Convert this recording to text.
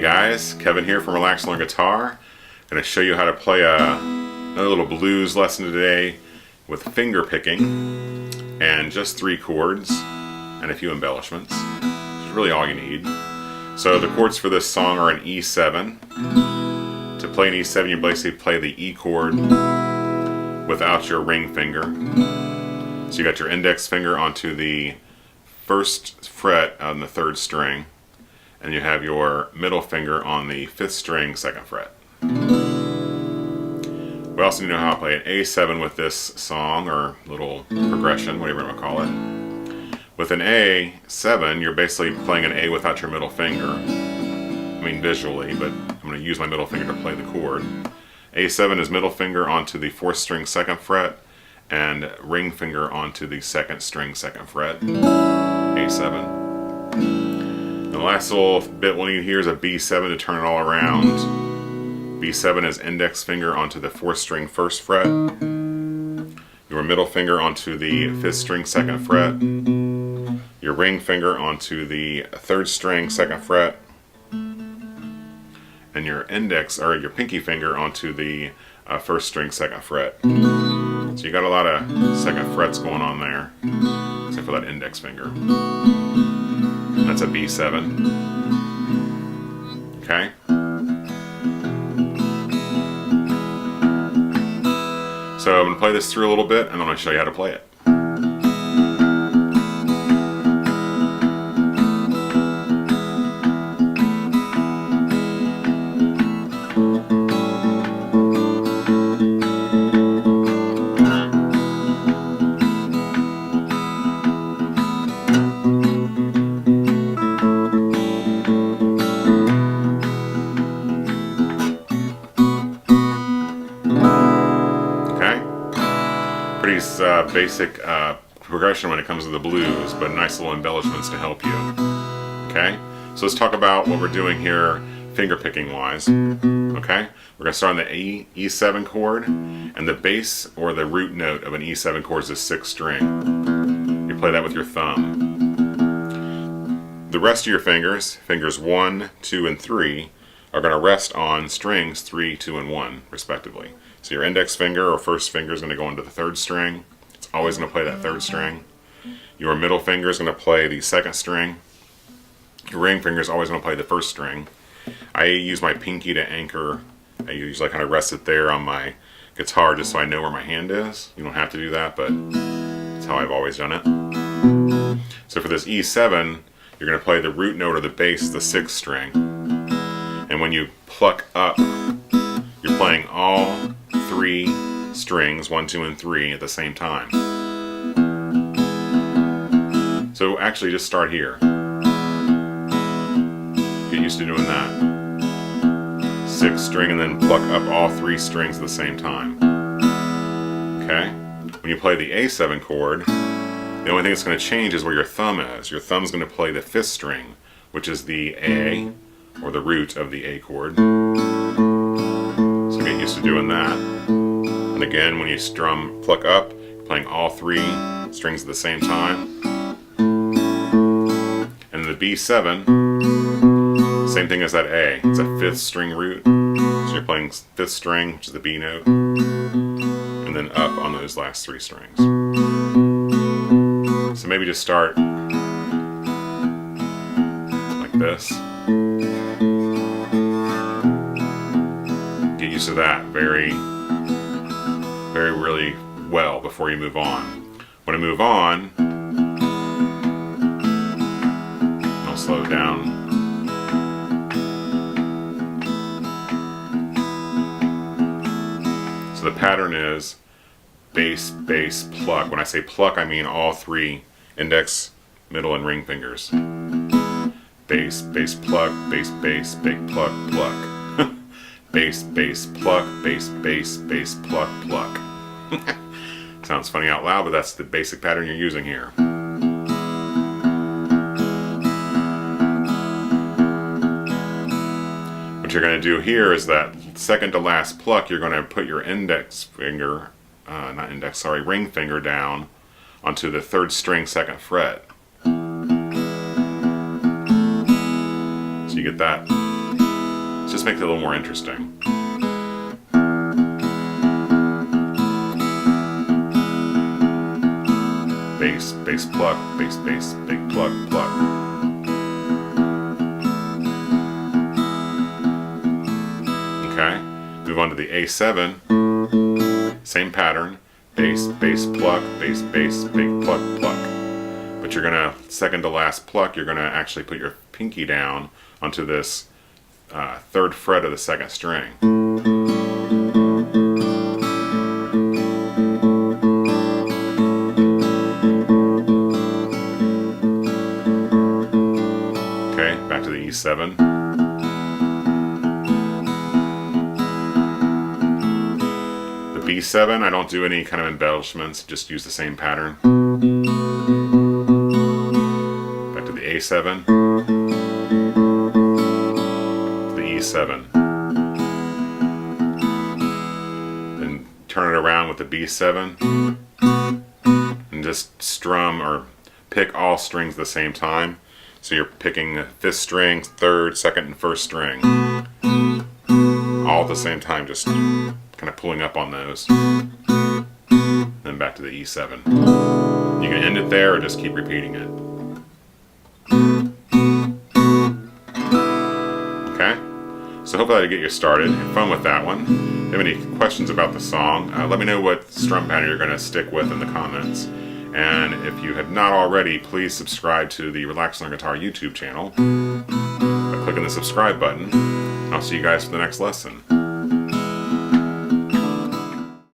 guys, Kevin here from Relax Learn Guitar. I'm going to show you how to play another little blues lesson today with finger picking and just 3 chords and a few embellishments, which is really all you need. So the chords for this song are an E7. To play an E7, you basically play the E chord without your ring finger. So you got your index finger onto the 1st fret on the 3rd string, and you have your middle finger on the 5th string, 2nd fret. We also need to know how to play an A7 with this song, or little progression, whatever you want to call it. With an A7, you're basically playing an A without your middle finger. I mean visually, but I'm going to use my middle finger to play the chord. A7 is middle finger onto the 4th string, 2nd fret, and ring finger onto the 2nd string, 2nd fret. A7. And the last little bit we'll need here is a B7 to turn it all around. B7 is index finger onto the 4th string, 1st fret. Your middle finger onto the 5th string, 2nd fret. Your ring finger onto the 3rd string, 2nd fret. And your index, or your pinky finger onto the 1st string, 2nd fret. So you got a lot of 2nd frets going on there, except for that index finger. And that's a B7. Okay? So I'm going to play this through a little bit, and I'm going to show you how to play it. Pretty basic progression when it comes to the blues, but nice little embellishments to help you. Okay, so let's talk about what we're doing here finger picking wise. Okay, we're going to start on the E7 chord, and the bass or the root note of an E7 chord is the 6th string. You play that with your thumb. The rest of your fingers, fingers 1, 2, and 3, are going to rest on strings 3, 2, and 1 respectively. So your index finger or 1st finger is going to go into the 3rd string. It's always going to play that 3rd string. Your middle finger is going to play the 2nd string. Your ring finger is always going to play the 1st string. I use my pinky to anchor. I usually kind of rest it there on my guitar just so I know where my hand is. You don't have to do that, but that's how I've always done it. So for this E7, you're going to play the root note of the bass, the 6th string. And when you pluck up, you're playing all 3 strings, 1, 2, and 3 at the same time. So actually just start here. Get used to doing that. 6th string and then pluck up all 3 strings at the same time. Okay? When you play the A7 chord, the only thing that's going to change is where your thumb is. Your thumb's going to play the 5th string, which is the A, or the root of the A chord. So get used to doing that. And again, when you strum pluck up, you're playing all 3 strings at the same time. And the B7, same thing as that A. It's a 5th string root. So you're playing 5th string, which is the B note, and then up on those last 3 strings. So maybe just start like this. Get used to that really well before you move on. When I move on, I'll slow it down. So the pattern is bass, bass, pluck. When I say pluck, I mean all 3 index, middle, and ring fingers. Bass, bass, pluck, bass, bass, big pluck, pluck. Bass, bass, pluck, bass, bass, bass, pluck, pluck. Sounds funny out loud, but that's the basic pattern you're using here. What you're going to do here is that second to last pluck, you're going to put your index finger, ring finger down onto the 3rd string, 2nd fret. So you get that Just makes it a little more interesting. Bass, bass, pluck, bass, bass, big pluck, pluck. Okay, move on to the A7, same pattern, bass, bass, pluck, bass, bass, big pluck, pluck. But you're gonna, second to last pluck, you're gonna actually put your pinky down onto this third fret of the second string. Okay, back to the E7. The B7, I don't do any kind of embellishments, just use the same pattern. Back to the A7. The E7. Then turn it around with the B7 and just strum or pick all strings at the same time. So you're picking the fifth string, third, second, and first string all at the same time, just kind of pulling up on those. Then back to the E7. You can end it there or just keep repeating it. Okay? So hopefully that'll get you started. Have fun with that one. If you have any questions about the song, let me know what strum pattern you're going to stick with in the comments. And if you have not already, please subscribe to the Relax Learn Guitar YouTube channel by clicking the subscribe button. I'll see you guys for the next lesson.